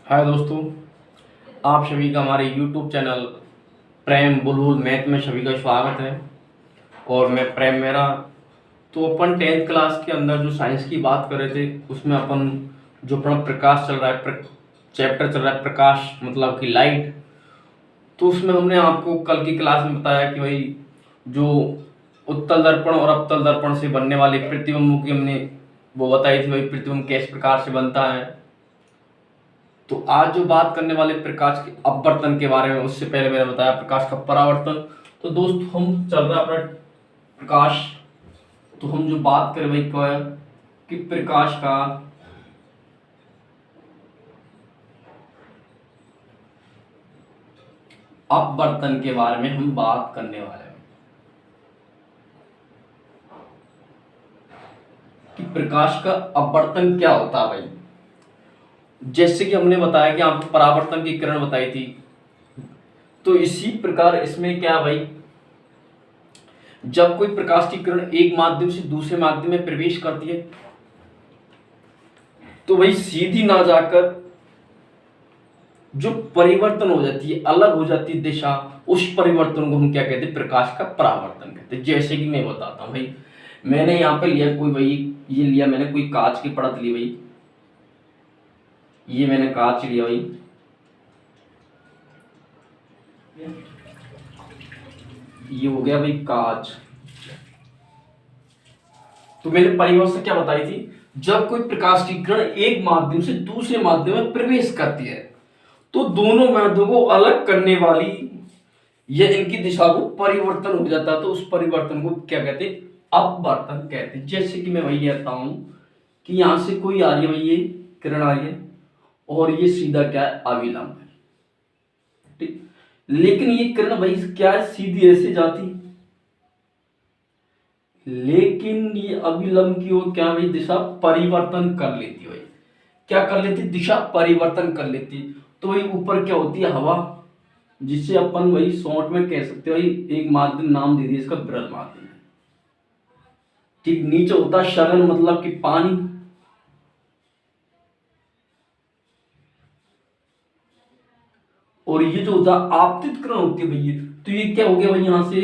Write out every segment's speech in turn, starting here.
हाय दोस्तों, आप सभी का हमारे यूट्यूब चैनल प्रेम बुलबुल मैथ में सभी का स्वागत है। और मैं प्रेम मेरा। तो अपन 10th क्लास के अंदर जो साइंस की बात कर रहे थे, उसमें अपन जो अपना प्रकाश चल रहा है, चैप्टर चल रहा है प्रकाश मतलब कि लाइट। तो उसमें हमने आपको कल की क्लास में बताया कि भाई जो उत्तल दर्पण और अवतल दर्पण से बनने वाले प्रतिबिंब की हमने वो बताई थी, भाई प्रतिबिंब किस प्रकार से बनता है। तो आज जो बात करने वाले प्रकाश के अपवर्तन के बारे में, उससे पहले मैंने बताया प्रकाश का परावर्तन। तो दोस्त हम चल रहा है अपना प्रकाश। तो हम जो बात करें भाई क्या है कि प्रकाश का अपवर्तन के बारे में हम बात करने वाले हैं कि प्रकाश का अपवर्तन क्या होता है भाई। जैसे कि हमने बताया कि आपको परावर्तन की किरण बताई थी, तो इसी प्रकार इसमें क्या है भाई, जब कोई प्रकाश की किरण एक माध्यम से दूसरे माध्यम में प्रवेश करती है तो वही सीधी ना जाकर जो परिवर्तन हो जाती है, अलग हो जाती है दिशा, उस परिवर्तन को हम क्या कहते हैं, प्रकाश का परावर्तन कहते हैं। जैसे कि मैं बताता हूं भाई, मैंने यहाँ पे लिया कोई भाई, ये लिया मैंने कोई कांच की परत ली भाई, ये मैंने कांच लिया भाई, ये हो गया भाई कांच। तो मैंने परिभाषा क्या बताई थी, जब कोई प्रकाश की किरण एक माध्यम से दूसरे माध्यम में प्रवेश करती है तो दोनों माध्यमों को अलग करने वाली या इनकी दिशा को परिवर्तन हो जाता है, तो उस परिवर्तन को क्या कहते हैं, अपवर्तन कहते हैं। जैसे कि मैं वही कहता हूं कि यहां से कोई आ रही है भाई, ये किरण आ रही है और ये सीधा क्या है, अविलंब है, ठीक। लेकिन ये किरण भाई क्या है, सीधी ऐसे जाती, लेकिन ये अविलंब की ओर क्या भाई, दिशा परिवर्तन कर लेती है भाई। क्या कर लेती, दिशा परिवर्तन कर लेती। तो भाई ऊपर क्या होती है, हवा, जिसे अपन वही शॉर्ट में कह सकते हो भाई, एक माध्यम नाम दे दिया इसका, विरल माध्यम है, ठीक। नीचे होता है सरल मतलब कि पानी, और ये जो होता है आपतित किरण होती है भैया, तो ये क्या हो गया भाई, यहां से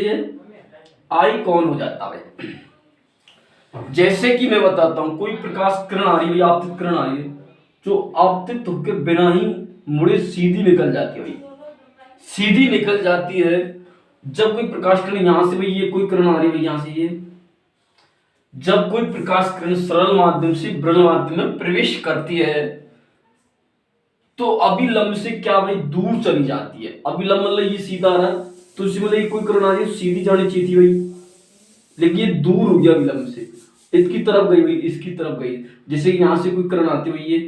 आई कौन हो जाता है भाई। जैसे कि मैं बताता हूं, कोई प्रकाश किरण आ रही है, आपतित किरण आ रही है, जो आपतित होकर बिना ही मुड़े सीधी निकल जाती है भाई, सीधी निकल जाती है। जब कोई प्रकाश किरण यहां से भाई, ये कोई किरण आ रही है भाई यहां से, ये जब कोई प्रकाश किरण सरल माध्यम से विरल माध्यम में प्रवेश करती है तो अभिलंब से क्या भाई, दूर चली जाती है। अभिलंब मतलब ये सीधा आ रहा है, तो इसी मतलब ये कोई किरण आ रही है, सीधी जानी चाहिए थी भाई, लेकिन ये दूर हो गया अभिलंब से, इसकी तरफ गई भाई, इसकी तरफ गई। जैसे कि यहां से कोई किरण आती हुई ये,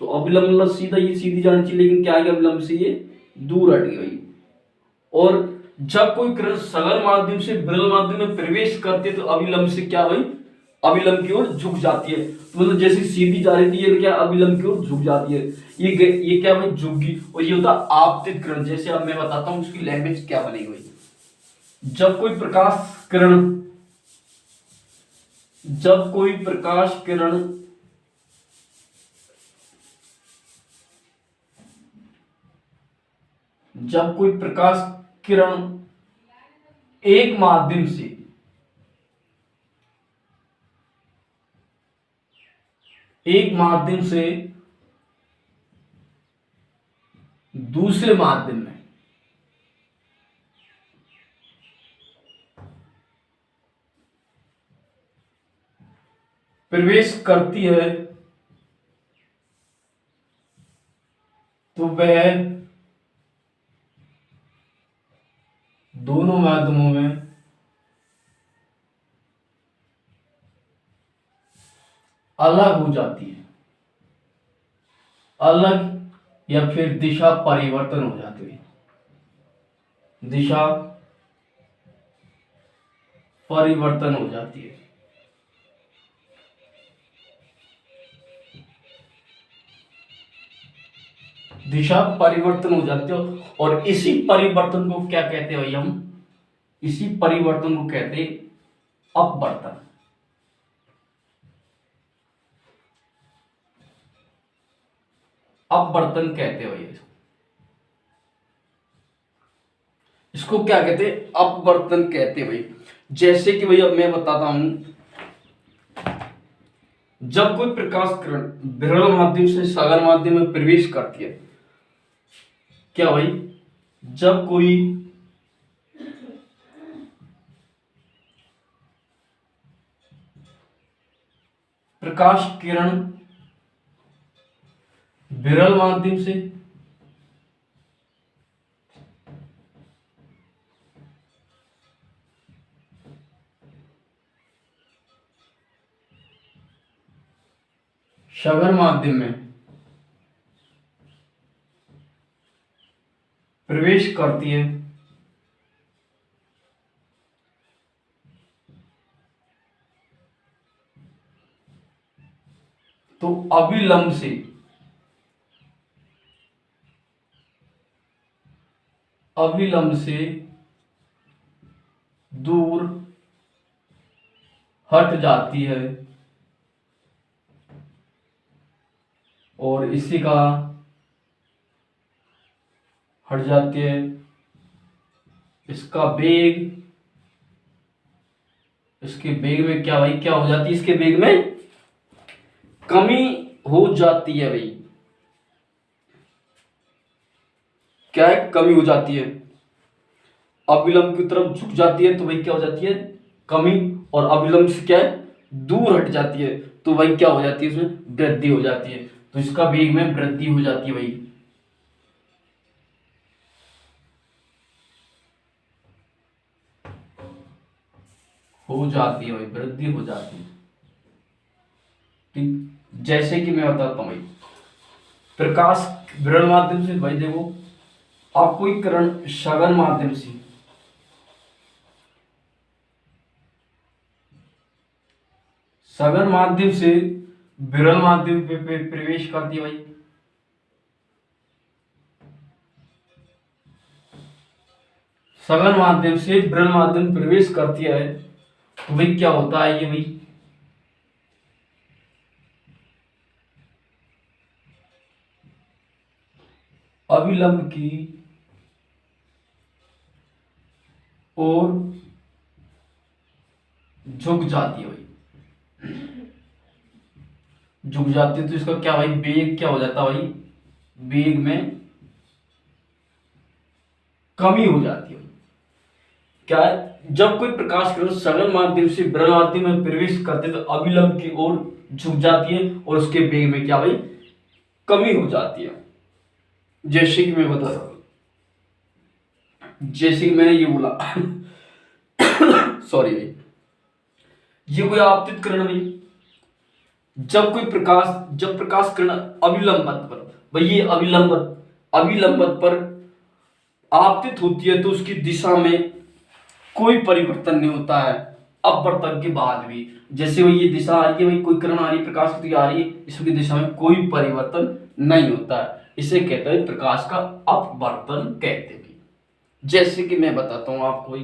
तो अभिलंब मतलब सीधा, ये सीधी जानी चाहिए, लेकिन क्या है, अभिलंब से ये दूर हट गई भाई। और जब कोई किरण सरल माध्यम से विरल माध्यम में प्रवेश करती है तो अभिलंब से क्या भाई, अभिलंब की ओर झुक जाती है। तो मतलब जैसे सीधी जा रही थी, ये क्या अभिलंब की ओर झुक जाती है, ये क्या भाई, झुकी। और ये होता आपतित किरण। जैसे अब मैं बताता हूं उसकी लैंग्वेज क्या बनेगी भाई। जब कोई प्रकाश किरण, जब कोई प्रकाश किरण जब कोई प्रकाश किरण एक माध्यम से एक माध्यम से दूसरे माध्यम में प्रवेश करती है तो वह दोनों माध्यमों में अलग हो जाती है, अलग या फिर दिशा परिवर्तन हो जाती है, दिशा परिवर्तन हो जाती है। दिशा परिवर्तन हो जाती है, और इसी परिवर्तन को क्या कहते हैं भाई, हम इसी परिवर्तन को कहते हैं अपवर्तन। अपवर्तन कहते हैं भैया। इसको क्या कहते हैं? अपवर्तन कहते हैं भाई। जैसे कि भैया मैं बताता हूं, जब कोई प्रकाश किरण विरल माध्यम से सघन माध्यम में प्रवेश करती है, क्या भाई, जब कोई प्रकाश किरण विरल माध्यम से सघन माध्यम में प्रवेश करती है, तो अभिलंब से दूर हट जाती है, और इसी का हट जाती है, इसका वेग, इसके वेग में क्या भाई, क्या हो जाती है, इसके वेग में कमी हो जाती है भाई। क्या है? कमी हो जाती है। अविलंब की तरफ झुक जाती है तो भाई क्या हो जाती है? कमी। और अविलंब से क्या है? दूर हट जाती है तो भाई क्या हो जाती है? इसमें वृद्धि हो जाती है। तो इसका वेग में वृद्धि हो जाती है भाई। हो जाती है भाई, वृद्धि हो जाती है। ठीक, जैसे कि मैं बताता हूं भाई, प्रकाश विरल माध्यम से भाई देखो, आप कोई किरण सघन माध्यम से विरल माध्यम पे प्रवेश करती है भाई। सघन माध्यम से विरल माध्यम प्रवेश करती है तो भाई क्या होता है? ये भाई अविलंब की ओर झुक जाती है भाई। झुक जाती है तो इसका क्या भाई? वेग क्या हो जाता है भाई? वेग में कमी हो जाती है। क्या है? जब कोई प्रकाश किरण सघन माध्यम से विरल माध्यम में प्रवेश करते हैं तो अविलंब की ओर झुक जाती है और उसके वेग में क्या भाई? कमी हो जाती है। जैसे कि मैं बता रहा हूं, जैसे कि मैंने ये बोला सॉरी भाई, ये कोई आपतित किरण भाई, जब प्रकाश किरण अविलंबत पर भाई, ये अविलंबत पर आपतित होती है तो उसकी दिशा में कोई परिवर्तन नहीं होता है अपवर्तन के बाद भी। जैसे भाई ये दिशा आ रही है भाई, कोई किरण आ रही है, प्रकाश की आ रही है, इसकी दिशा में कोई परिवर्तन नहीं होता है, इसे कहते हैं प्रकाश का अपवर्तन कहते हैं। जैसे कि मैं बताता हूं आपको,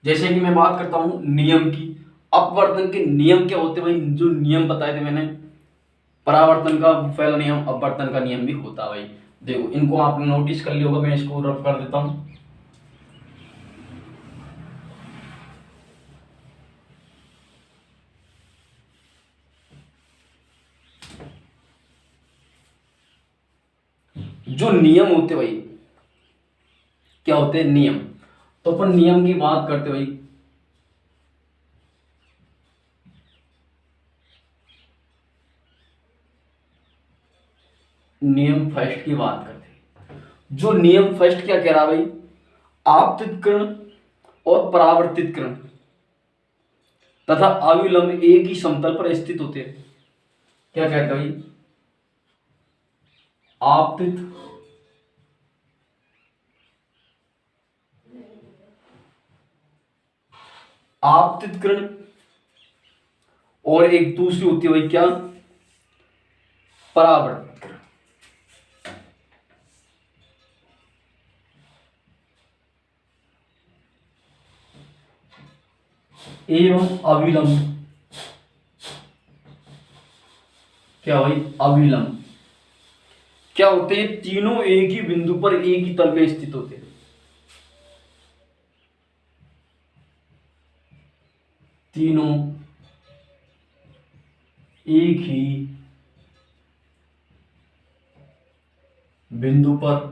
जैसे कि मैं बात करता हूं नियम की, अपवर्तन के नियम क्या होते हैं भाई? जो नियम बताए थे मैंने, परावर्तन का पहला नियम, अपवर्तन का नियम भी होता है भाई। देखो, इनको आपने नोटिस कर लिया होगा, मैं इसको रफ कर देता हूं। जो नियम होते भाई, क्या होते हैं? नियम। तो अपन नियम की बात करते भाई, नियम फर्स्ट की बात करते हैं। जो नियम फर्स्ट क्या कह रहा भाई? आपतित किरण और परावर्तित किरण तथा अविलंब एक ही समतल पर स्थित होते हैं। क्या कहते हैं भाई? आपतित आपतित किरण और एक दूसरी होती है भाई क्या? परावर्तित किरण। एवं अविलंब, क्या भाई? अविलंब। क्या होते हैं, तीनों एक ही बिंदु पर एक ही तल में स्थित होते हैं। तीनों एक ही बिंदु पर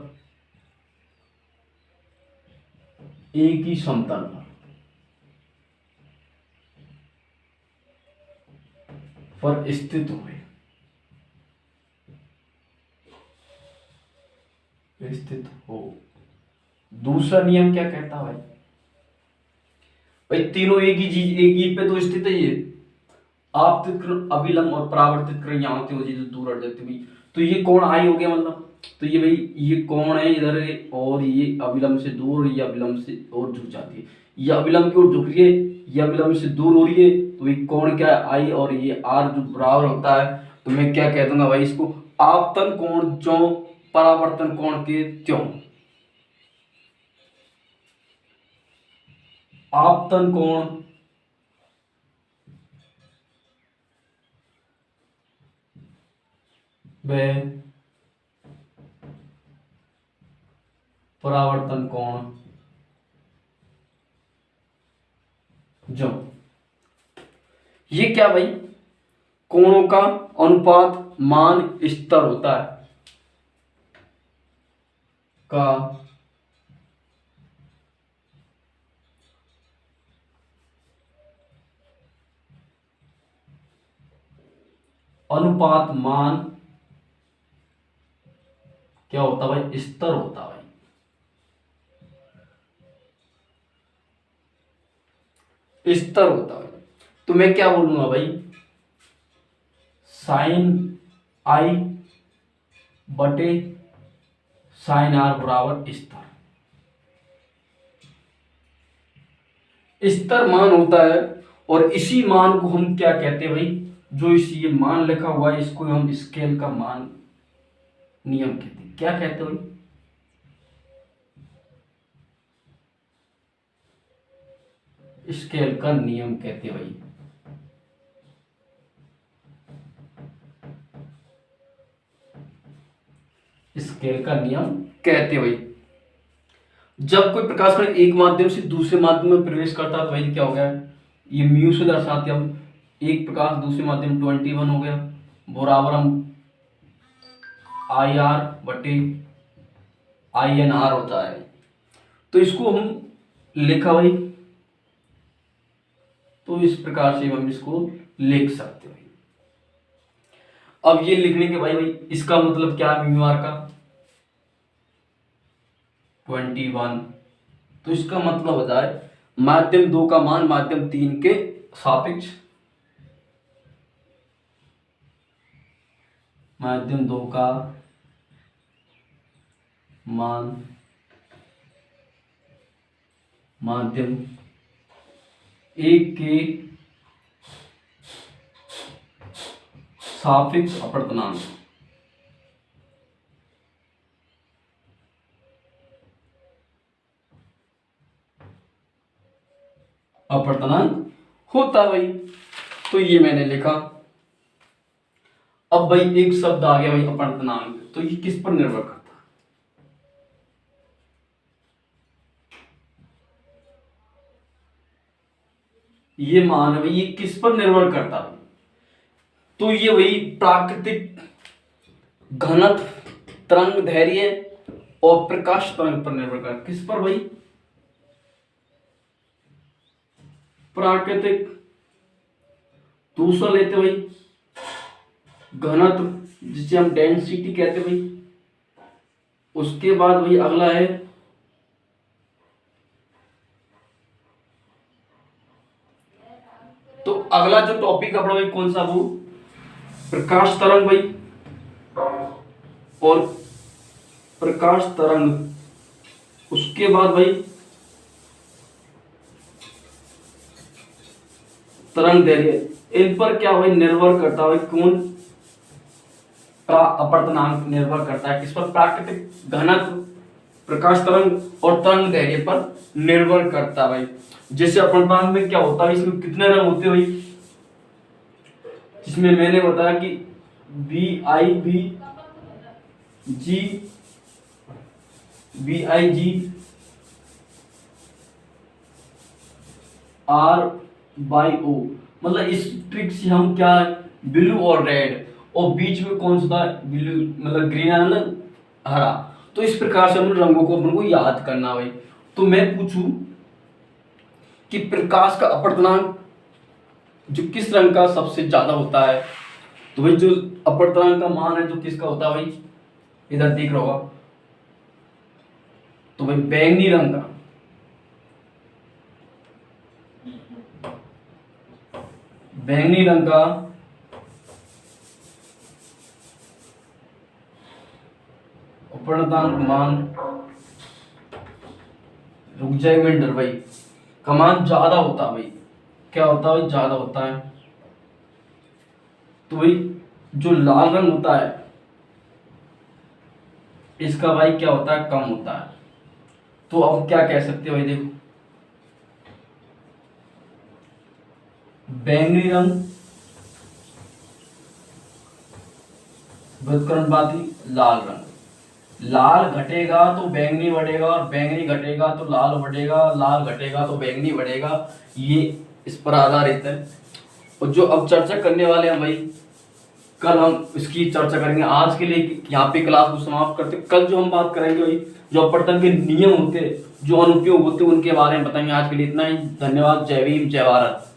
एक ही समतल पर स्थित हुए, स्थित हो। दूसरा नियम क्या कहता है भाई? भाई तीनों एक ही चीज, एक ही पे तो स्थित है ये। आपतित किरण, अभिलंब और परावर्तित किरण यहाँ होती है तो दूर हट जाती है। तो ये कोण आई हो गया मतलब, तो ये भाई ये कोण है इधर है, और ये अभिलंब से दूर, ये अभिलंब से और झुक जाती है। ये अभिलंब की ओर झुक रही है, ये अभिलंब से दूर हो रही है, तो ये कोण क्या है आई, और ये आर जो बराबर होता है, तो मैं क्या कह दूंगा भाई इसको, आपतन कोण ज्यों परावर्तन कोण के त्यों। आपतन कोण व परावर्तन कोण जो, ये क्या भाई, कोणों का अनुपात मान स्तर होता है का अनुपात मान क्या होता भाई, स्तर होता भाई। स्तर होता है, तो मैं क्या बोलूंगा भाई, साइन आई बटे साइन आर बराबर स्तर। स्तर मान होता है, और इसी मान को हम क्या कहते हैं भाई, जो इस ये मान लिखा हुआ है इसको हम स्केल का मान नियम कहते हैं। क्या कहते हैं भाई, स्केल का नियम कहते हैं भाई। स्केल का नियम कहते हैं भाई। जब कोई प्रकाश कण एक माध्यम से दूसरे माध्यम में प्रवेश करता है तो भाई क्या हो गया, ये म्यू से दर्शाते हैं हम, एक प्रकाश दूसरे माध्यम 21 हो गया, बराबर हम आई आर बटे आई एन आर होता है। तो इसको हम लिखा भाई, तो इस प्रकार से हम इसको लिख सकते हैं। अब ये लिखने के भाई इसका मतलब क्या है, म्यू आर का 21, तो इसका मतलब हो जाए माध्यम 2 का मान माध्यम 3 के सापेक्ष, माध्यम 2 का मान माध्यम 1 के सापेक्ष अपवर्तनांक। अपवर्तनांक होता भाई, तो ये मैंने लिखा। अब भाई एक शब्द आ गया भाई अपवर्तनांक, तो ये किस पर निर्भर करता है, ये मान है भाई ये किस पर निर्भर करता है, तो ये वही प्राकृतिक घनत्व, तरंग दैर्घ्य और प्रकाश तरंग पर निर्भर करता है। किस पर भाई, प्राकृतिक, दूसरा लेते भाई घनत्व जिसे हम डेंसिटी कहते भाई, उसके बाद भाई अगला है तो अगला जो टॉपिक अपना भाई कौन सा, वो प्रकाश तरंग भाई, और प्रकाश तरंग, उसके बाद भाई तरंग दैर्घ्य। इन पर क्या भाई निर्भर करता है, कौन, अपवर्तनांक निर्भर करता है किस पर, प्राकृतिक घनत्व, प्रकाश तरंग और तरंग दैर्घ्य पर निर्भर करता है भाई। जैसे अपवर्तनांक में क्या होता है, इसमें कितने रंग होते हैं भाई, जिसमें मैंने बताया कि B I B G BIG RYO, मतलब इस ट्रिक से हम क्या, ब्लू और रेड, और बीच में कौन सा था, ब्लू मतलब ग्रीन है ना, हरा। तो इस प्रकार से हम रंगों को अपन को याद करना भाई। तो मैं पूछूं कि प्रकाश का अपवर्तनांक जो किस रंग का सबसे ज्यादा होता है, तो भाई जो अपवर्तनांक का मान है जो किसका होता है भाई, इधर दिख रहा होगा, तो भाई बैंगनी रंग का, बैंगनी रंग का अपवर्तनांक मान, रुक जाए एक मिनट भाई, का मान ज्यादा होता है भाई, क्या होता है भाई, ज्यादा होता है। तो भाई जो लाल रंग होता है इसका भाई क्या होता है, कम होता है। तो अब क्या कह सकते हो भाई, देखो बैंगनी रंग व्युत्क्रमवादी लाल रंग, लाल घटेगा तो बैंगनी बढ़ेगा, और बैंगनी घटेगा तो लाल बढ़ेगा, लाल घटेगा तो बैंगनी बढ़ेगा, ये इस पर आधारित है। और जो अब चर्चा करने वाले हैं भाई, कल हम इसकी चर्चा करेंगे। आज के लिए यहाँ पे क्लास को समाप्त करते, कल जो हम बात करेंगे भाई जो अपवर्तन के नियम होते हैं, जो अनुप्रयोग होते हैं, उनके बारे में बताएंगे। आज के लिए इतना ही, धन्यवाद, जय भीम, जय भारत।